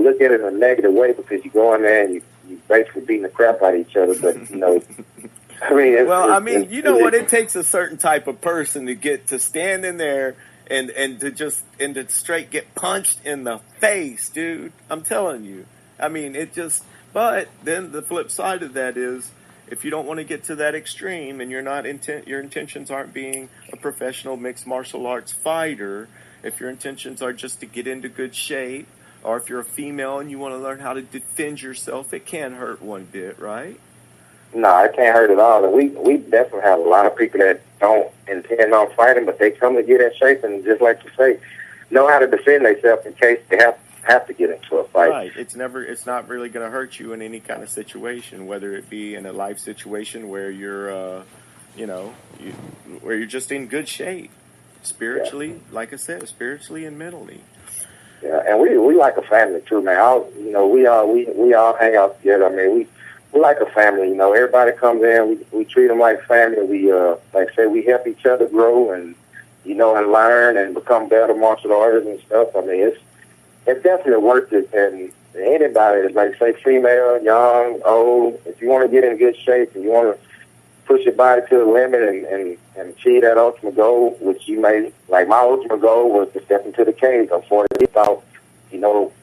look at it in a negative way because you go in there and you basically beating the crap out of each other. But, you know, I mean, you know what? It takes a certain type of person to get to stand in there and to straight get punched in the face, dude. I'm telling you. I mean, but then the flip side of that is, if you don't want to get to that extreme and your intentions aren't being a professional mixed martial arts fighter, if your intentions are just to get into good shape, or if you're a female and you want to learn how to defend yourself, it can't hurt one bit, right? No, it can't hurt at all. And we definitely have a lot of people that don't intend on fighting, but they come to get in shape and, just like you say, know how to defend themselves in case they have to get into a fight. Right. It's not really going to hurt you in any kind of situation, whether it be in a life situation where you're, where you're just in good shape, spiritually, like I said, spiritually and mentally. Yeah, and we like a family too, man. We all hang out together. I mean, we like a family. You know, everybody comes in. We treat them like family. We like I say, we help each other grow and and learn and become better martial artists and stuff. I mean, it's definitely worth it. And anybody, like say, female, young, old, if you want to get in good shape and you want to push your body to the limit and achieve that ultimate goal, which you may, like my ultimate goal was to step into the cage. Unfortunately, I thought,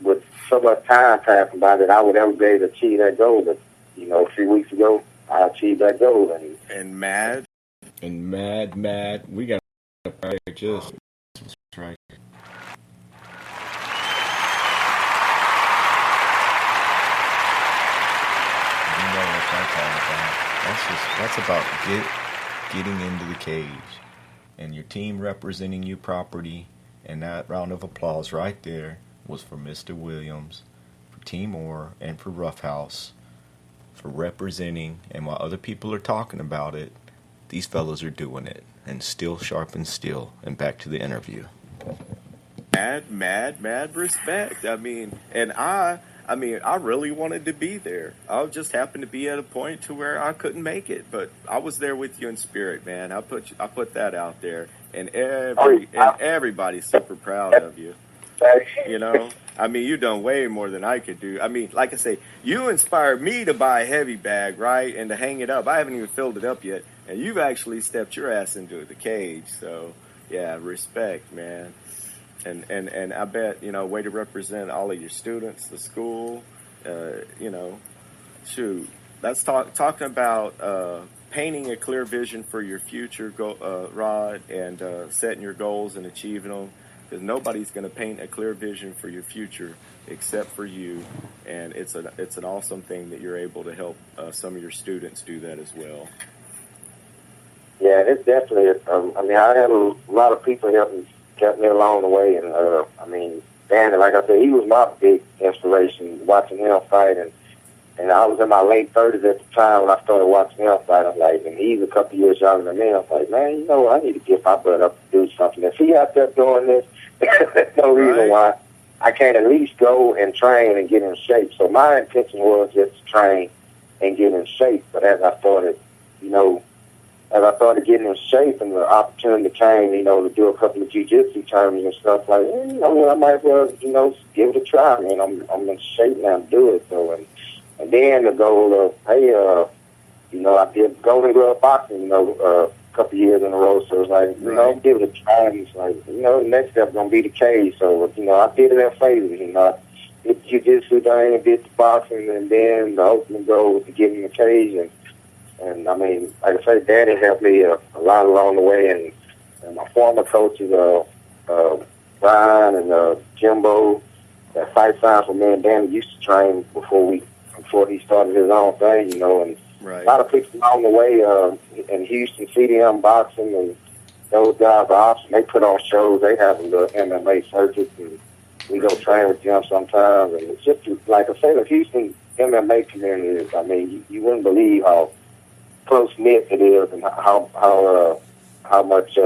with so much time passing by that I would ever be able to achieve that goal. But, a few weeks ago, I achieved that goal. And mad, we got to project just right. You know what I'm talking about. That's about getting into the cage and your team representing you properly. And that round of applause right there was for Mr. Williams, for Team Orr, and for Roughhouse for representing. And while other people are talking about it, these fellas are doing it, and still sharp and still. And back to the interview. Mad respect. I mean, I really wanted to be there. I just happened to be at a point to where I couldn't make it, but I was there with you in spirit, man. I put that out there, and everybody's super proud of you. I mean, you done way more than I could do. I mean, like I say, you inspired me to buy a heavy bag, right, and to hang it up. I haven't even filled it up yet, and you've actually stepped your ass into the cage. So, yeah, respect, man. And I bet, way to represent all of your students, the school, shoot. That's talking about painting a clear vision for your future, Rod, and setting your goals and achieving them. Because nobody's going to paint a clear vision for your future except for you, and it's an awesome thing that you're able to help some of your students do that as well. Yeah, it's definitely. I had a lot of people kept me along the way, and Danny, like I said, he was my big inspiration. Watching him fight, and I was in my late 30s at the time when I started watching him fight. I'm like, and he's a couple years younger than me. I'm like, man, I need to get my butt up to do something. If he out there doing this, there's no reason why I can't at least go and train and get in shape. So my intention was just to train and get in shape. But as I started getting in shape and the opportunity came, to do a couple of jiu-jitsu tournaments and stuff like, I might as well, give it a try. I mean, I'm in shape now to do it. So, and then the goal of, hey, I did Golden Glove boxing, a couple of years in a row. So it's like, give it a try. And it's like, the next step going to be the cage. So, I did it in phases. I did jiu-jitsu thing and did the boxing, and then the ultimate goal was to get in the cage. And I mean, like I say, Daddy helped me a lot along the way, and my former coaches, Brian and Jimbo, that fight sign for me and Danny used to train before he started his own thing, and a lot of people along the way in Houston, CDM boxing, and those guys are awesome. They put on shows. They have the MMA circuit, and we go train with them sometimes. And it's just, like I say, the Houston MMA community is, I mean, you wouldn't believe how close-knit it is and how much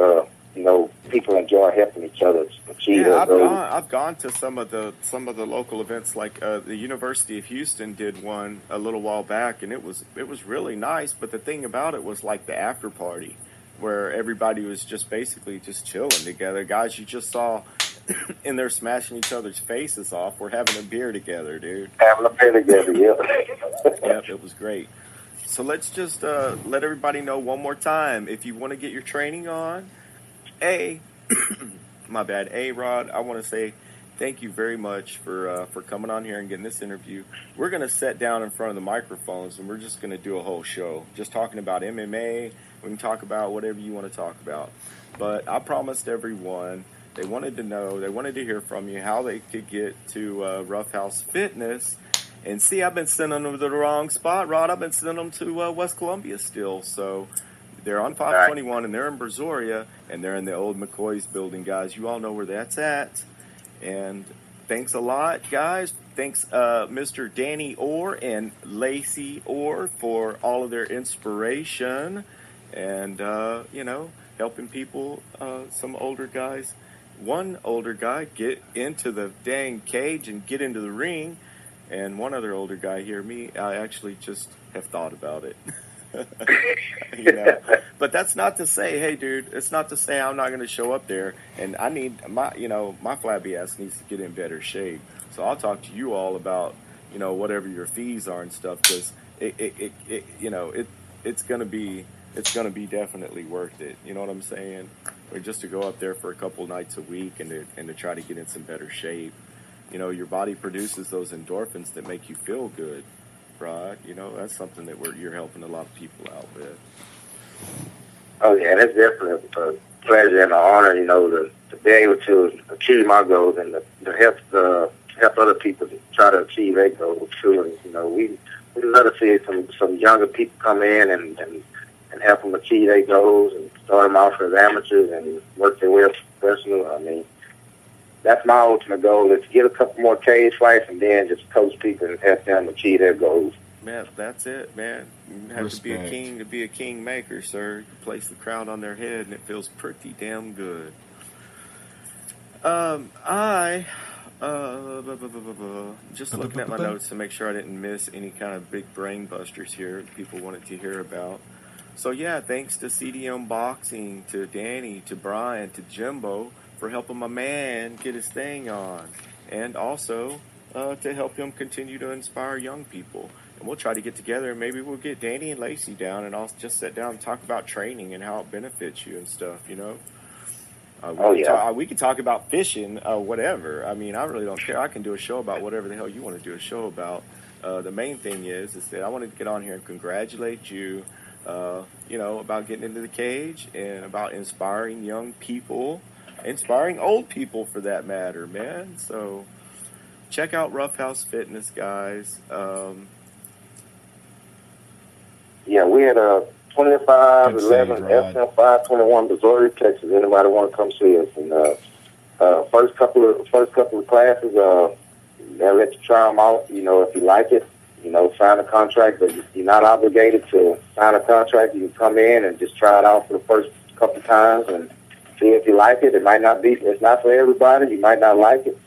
people enjoy helping each other achieve their goals. I've gone to some of the local events, like the University of Houston did one a little while back, and it was really nice. But the thing about it was like the after party, where everybody was just basically just chilling together. Guys you just saw and they're smashing each other's faces off. We're having a beer together, dude. Having a beer together, yeah. Yep, it was great. So let's just let everybody know one more time. If you want to get your training on, my bad, Rod, I want to say thank you very much for coming on here and getting this interview. We're going to sit down in front of the microphones, and we're just going to do a whole show, just talking about MMA. We can talk about whatever you want to talk about. But I promised everyone, they wanted to know, they wanted to hear from you how they could get to Roughhouse Fitness. And see, I've been sending them to the wrong spot, Rod. I've been sending them to West Columbia still. So they're on 521, and they're in Brazoria, and they're in the old McCoy's building, guys. You all know where that's at. And thanks a lot, guys. Thanks, Mr. Danny Orr and Lacey Orr for all of their inspiration and, helping people, some older guys. One older guy get into the dang cage and get into the ring. And one other older guy here, I actually just have thought about it. But that's not to say, hey, dude, it's not to say I'm not going to show up there. And I need my flabby ass needs to get in better shape. So I'll talk to you all about, whatever your fees are and stuff, because it's going to be definitely worth it. You know what I'm saying? Or just to go up there for a couple nights a week and to try to get in some better shape. Your body produces those endorphins that make you feel good, Rod. That's something that you're helping a lot of people out with. Oh, yeah, that's definitely a pleasure and an honor, to be able to achieve my goals and to help other people to try to achieve their goals, too. And, we love to see some younger people come in and help them achieve their goals and start them off as amateurs and work their way up to professional. I mean, that's my ultimate goal, is to get a couple more cage fights and then just coach people and help them achieve their goals. Man, that's it, man. You have to be a king to be a king maker, sir. You place the crown on their head, and it feels pretty damn good. Just looking at my notes to make sure I didn't miss any kind of big brain busters here that people wanted to hear about. So, yeah, thanks to CDM Boxing, to Danny, to Brian, to Jimbo, for helping my man get his thing on, and also to help him continue to inspire young people. And we'll try to get together, and maybe we'll get Danny and Lacey down, and I'll just sit down and talk about training and how it benefits you and stuff, We can talk about fishing, whatever. I mean, I really don't care. I can do a show about whatever the hell you want to do a show about. The main thing is that I wanted to get on here and congratulate you, about getting into the cage and about inspiring young people, inspiring old people for that matter, man. So check out Roughhouse Fitness, guys. Yeah, we had a 2511 SM 521 Brazoria, Texas. Anybody want to come see us? And first couple of classes, they'll let you try them out. If you like it, sign a contract, but you're not obligated to sign a contract. You can come in and just try it out for the first couple times and see if you like it. It's not for everybody. You might not like it.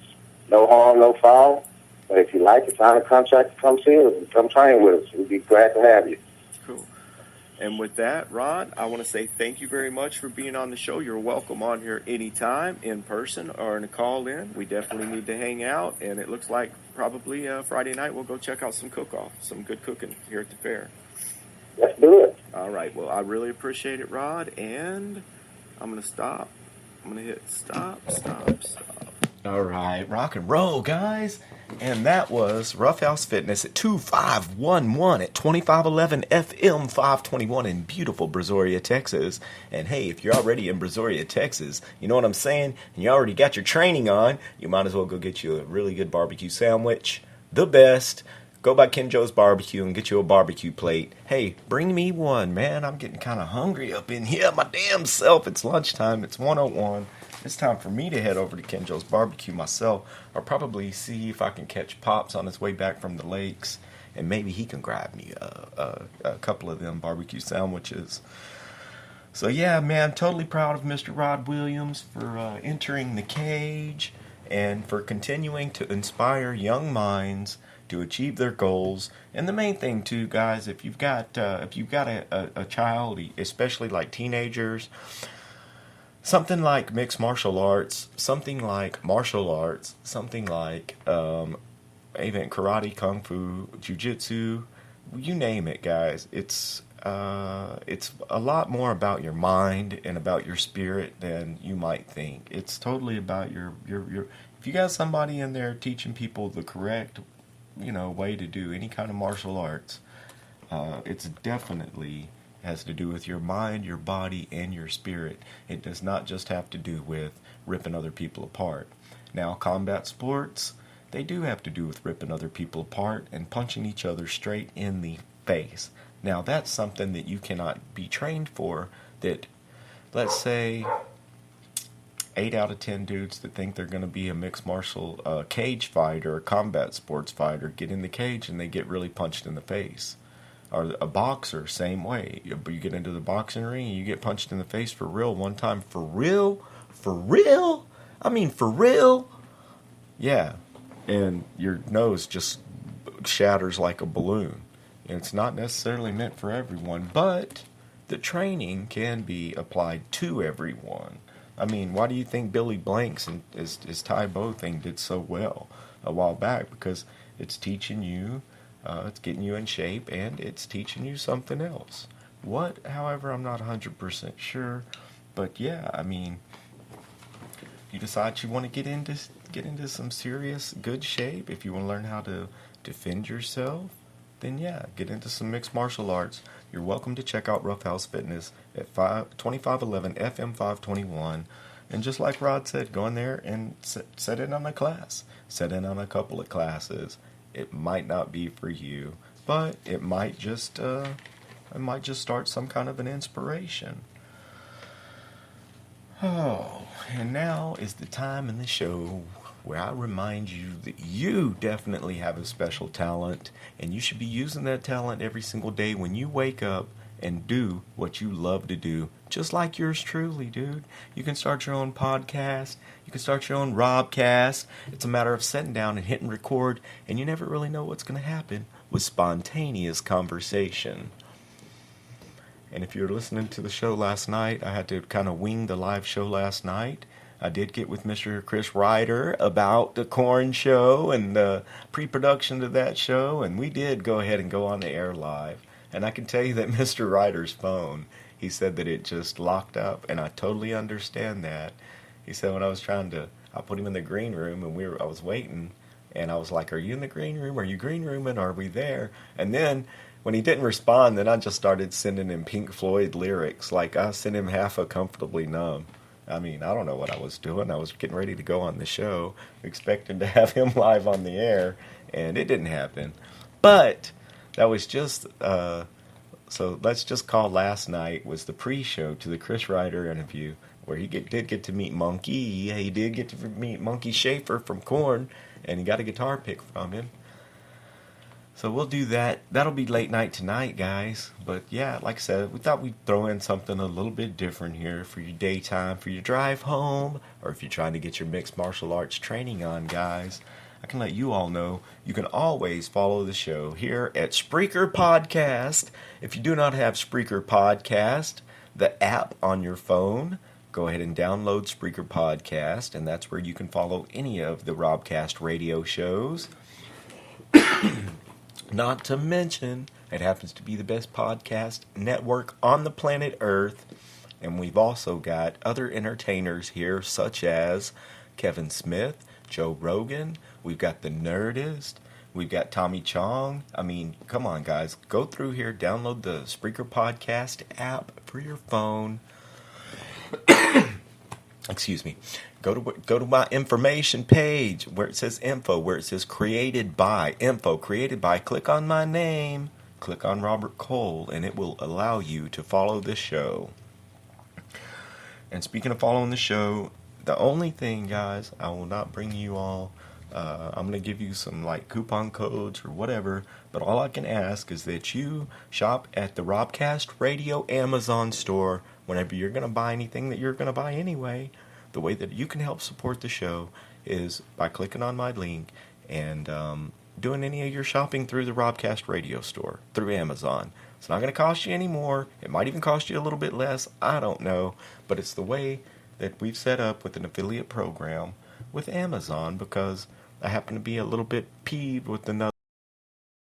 No harm, no foul. But if you like it, sign a contract to come see us and come train with us. We'd be glad to have you. Cool. And with that, Rod, I want to say thank you very much for being on the show. You're welcome on here anytime, in person or in a call-in. We definitely need to hang out, and it looks like probably Friday night we'll go check out some cook-off, some good cooking here at the fair. Let's do it. All right. Well, I really appreciate it, Rod, and I'm going to stop. I'm going to hit stop. All right, rock and roll, guys. And that was Roughhouse Fitness at 2511 at 2511 FM 521 in beautiful Brazoria, Texas. And hey, if you're already in Brazoria, Texas, you know what I'm saying? And you already got your training on, you might as well go get you a really good barbecue sandwich. The best. Go by Ken Joe's Barbecue and get you a barbecue plate. Hey, bring me one, man. I'm getting kind of hungry up in here. My damn self. It's lunchtime. It's 1:01. It's time for me to head over to Ken Joe's Barbecue myself, or probably see if I can catch Pops on his way back from the lakes, and maybe he can grab me a couple of them barbecue sandwiches. So yeah, man, totally proud of Mr. Rod Williams for entering the cage and for continuing to inspire young minds to achieve their goals. And the main thing too, guys, if you've got a child, especially like teenagers, something like mixed martial arts, something like martial arts, something like even karate, kung fu, jiu-jitsu, you name it, guys. It's a lot more about your mind and about your spirit than you might think. It's totally about your if you got somebody in there teaching people the correct, way to do any kind of martial arts, it's definitely has to do with your mind, your body, and your spirit. It does not just have to do with ripping other people apart. Now, combat sports, they do have to do with ripping other people apart and punching each other straight in the face. Now, that's something that you cannot be trained for. That, let's say, 8 out of 10 dudes that think they're going to be a mixed martial cage fighter or combat sports fighter get in the cage and they get really punched in the face. Or a boxer, same way. You get into the boxing ring and you get punched in the face for real one time. For real? For real? I mean, for real? Yeah. And your nose just shatters like a balloon. And it's not necessarily meant for everyone, but the training can be applied to everyone. I mean, why do you think Billy Blanks and his Tai Bo thing did so well a while back? Because it's teaching you, it's getting you in shape, and it's teaching you something else. What, however, I'm not 100% sure. But yeah, I mean, you decide you want to get into some serious good shape, if you want to learn how to defend yourself, then yeah, get into some mixed martial arts. You're welcome to check out Roughhouse Fitness at 2511 FM 521. And just like Rod said, go in there and set in on a class. Set in on a couple of classes. It might not be for you, but it might just start some kind of an inspiration. Oh, and now is the time in the show where I remind you that you definitely have a special talent, and you should be using that talent every single day when you wake up and do what you love to do. Just like yours truly, dude. You can start your own podcast. You can start your own Robcast. It's a matter of sitting down and hitting record, and you never really know what's going to happen with spontaneous conversation. And if you're listening to the show last night, I had to kind of wing the live show last night. I did get with Mr. Chris Ryder about the Corn show and the pre-production to that show, and we did go ahead and go on the air live. And I can tell you that Mr. Ryder's phone, he said that it just locked up, and I totally understand that. He said when I put him in the green room, and I was waiting, and I was like, "Are you in the green room? Are you green rooming? Are we there?" And then when he didn't respond, then I just started sending him Pink Floyd lyrics. Like, I sent him half a Comfortably Numb. I mean, I don't know what I was doing. I was getting ready to go on the show, expecting to have him live on the air, and it didn't happen. But that was just, so let's just call last night was the pre-show to the Chris Ryder interview, where he did get to meet Monkey. He did get to meet Monkey Schaefer from Korn, and he got a guitar pick from him. So we'll do that. That'll be late night tonight, guys. But yeah, like I said, we thought we'd throw in something a little bit different here for your daytime, for your drive home, or if you're trying to get your mixed martial arts training on, guys. I can let you all know you can always follow the show here at Spreaker Podcast. If you do not have Spreaker Podcast, the app on your phone, go ahead and download Spreaker Podcast, and that's where you can follow any of the Robcast radio shows. Not to mention, it happens to be the best podcast network on the planet Earth. And we've also got other entertainers here, such as Kevin Smith, Joe Rogan. We've got The Nerdist. We've got Tommy Chong. I mean, come on, guys. Go through here, download the Spreaker Podcast app for your phone. Excuse me. Go to my information page where it says info, where it says created by, info, created by. Click on my name, click on Robert Cole, and it will allow you to follow the show. And speaking of following the show, the only thing, guys, I will not bring you all, I'm going to give you some like coupon codes or whatever, but all I can ask is that you shop at the Robcast Radio Amazon store whenever you're going to buy anything that you're going to buy anyway. The way that you can help support the show is by clicking on my link and doing any of your shopping through the Robcast Radio store, through Amazon. It's not going to cost you any more. It might even cost you a little bit less. I don't know. But it's the way that we've set up with an affiliate program with Amazon because I happen to be a little bit peeved with another